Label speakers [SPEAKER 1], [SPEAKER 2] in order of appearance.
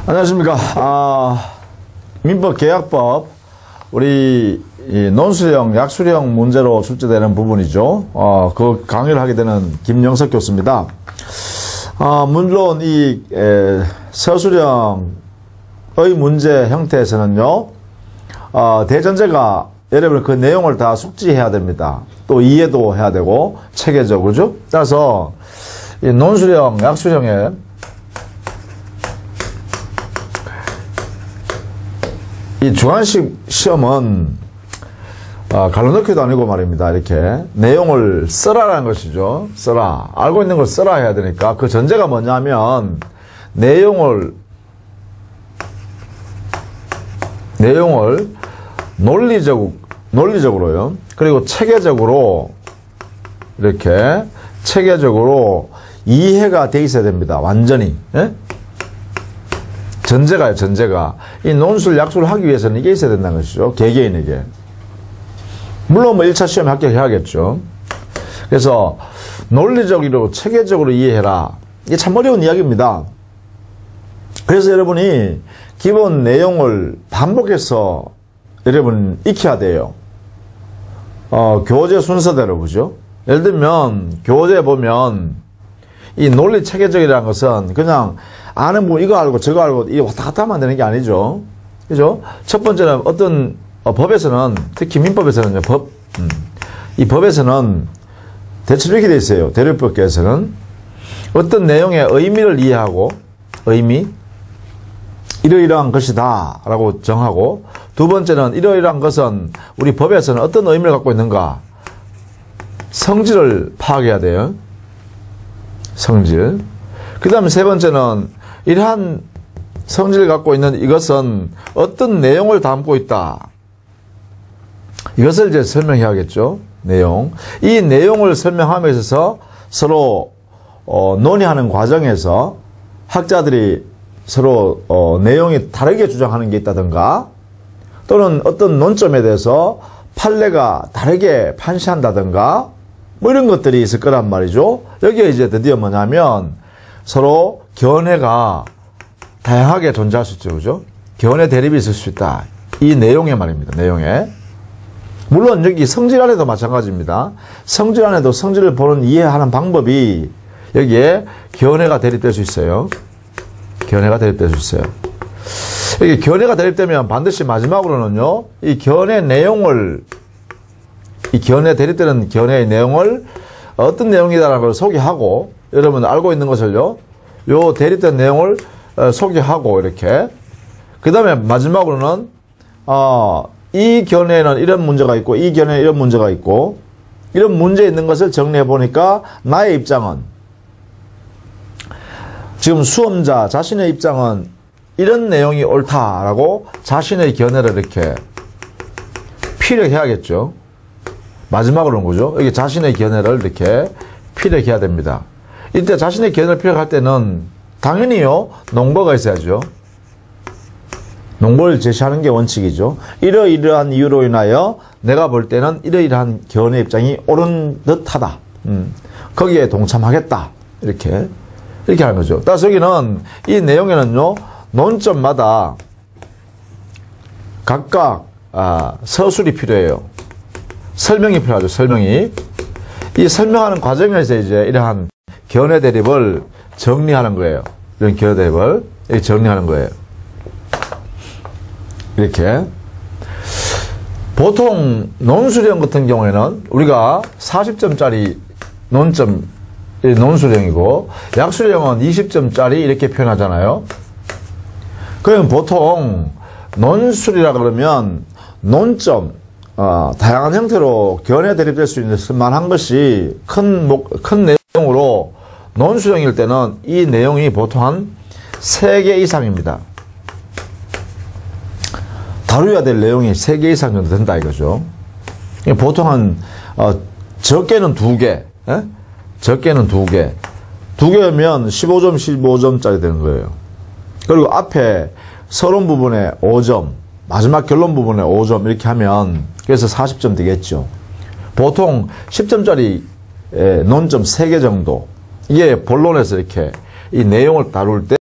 [SPEAKER 1] 안녕하십니까. 민법계약법 우리 이 논술형, 약술형 문제로 출제되는 부분이죠. 그 강의를 하게 되는 김영석 교수입니다. 물론 이 서술형의 문제 형태에서는요, 대전제가 여러분 그 내용을 다 숙지해야 됩니다. 또 이해도 해야 되고 체계적으로, 그죠? 따라서 이 논술형, 약술형의 이 주관식 시험은 갈라놓기도 아니고 말입니다. 이렇게 내용을 써라라는 것이죠. 써라. 알고 있는 걸 써라 해야 되니까 그 전제가 뭐냐면 내용을 논리적으로요. 그리고 체계적으로 이렇게 체계적으로 이해가 돼 있어야 됩니다. 완전히. 예? 전제가요, 전제가. 이 논술, 약술을 하기 위해서는 이게 있어야 된다는 것이죠. 개개인에게. 물론 뭐 1차 시험에 합격해야겠죠. 그래서 논리적으로, 체계적으로 이해해라. 이게 참 어려운 이야기입니다. 그래서 여러분이 기본 내용을 반복해서 여러분 익혀야 돼요. 교재 순서대로, 그죠? 예를 들면, 교재에 보면, 이 논리 체계적이라는 것은 그냥 아는 뭐 이거 알고 저거 알고 이거 왔다 갔다 하면 되는 게 아니죠. 그죠? 첫 번째는 어떤 법에서는, 특히 민법에서는요, 이 법에서는 대체로 이렇게 돼 있어요. 대립법계에서는 어떤 내용의 의미를 이해하고, 의미, 이러이러한 것이다 라고 정하고, 두 번째는 이러이러한 것은 우리 법에서는 어떤 의미를 갖고 있는가, 성질을 파악해야 돼요. 성질. 그 다음에 세 번째는 이러한 성질을 갖고 있는 이것은 어떤 내용을 담고 있다. 이것을 이제 설명해야겠죠. 내용. 이 내용을 설명함에 있어서 서로 논의하는 과정에서 학자들이 서로 내용이 다르게 주장하는 게 있다든가, 또는 어떤 논점에 대해서 판례가 다르게 판시한다든가, 뭐 이런 것들이 있을 거란 말이죠. 여기에 이제 드디어 뭐냐면 서로 견해가 다양하게 존재할 수 있죠. 그죠? 견해 대립이 있을 수 있다. 이 내용에 말입니다. 내용에. 물론 여기 성질 안에도 마찬가지입니다. 성질 안에도 성질을 보는 이해하는 방법이 여기에 견해가 대립될 수 있어요. 견해가 대립될 수 있어요. 여기 견해가 대립되면 반드시 마지막으로는요, 이 견해 내용을, 이 견해 대립되는 견해의 내용을 어떤 내용이다라는 걸 소개하고, 여러분 알고 있는 것을요, 요 대립된 내용을 소개하고, 이렇게. 그 다음에 마지막으로는 이 견해에는 이런 문제가 있고, 이 견해에 이런 문제가 있고, 이런 문제 있는 것을 정리해 보니까 나의 입장은, 지금 수험자 자신의 입장은 이런 내용이 옳다라고 자신의 견해를 이렇게 피력해야겠죠. 마지막으로는 거죠. 여기 자신의 견해를 이렇게 피력해야 됩니다. 이때 자신의 견해를 피력할 때는 당연히요, 논거가 있어야죠. 논거를 제시하는 게 원칙이죠. 이러이러한 이유로 인하여 내가 볼 때는 이러이러한 견해 입장이 옳은 듯하다. 거기에 동참하겠다. 이렇게 하는 거죠. 따라서 여기는 이 내용에는요, 논점마다 각각 서술이 필요해요. 설명이 필요하죠. 설명이. 이 설명하는 과정에서 이제 이러한 견해 대립을 정리하는 거예요. 이런 견해 대립을 정리하는 거예요. 이렇게. 보통 논술형 같은 경우에는 우리가 40점짜리 논술형이고, 약술형은 20점짜리 이렇게 표현하잖아요. 그럼 보통 논술이라 그러면 논점, 다양한 형태로 견해 대립될 수 있는 만한 것이 큰 내용으로, 논술형일 때는 이 내용이 보통 한 3개 이상입니다. 다루어야 될 내용이 3개 이상 정도 된다 이거죠. 보통 한 적게는 2개, 예? 적게는 2개. 2개면 15점, 15점짜리 되는 거예요. 그리고 앞에 서론 부분에 5점, 마지막 결론 부분에 5점 이렇게 하면 그래서 40점 되겠죠. 보통 10점짜리 논점 3개 정도, 이게 본론에서 이렇게 이 내용을 다룰 때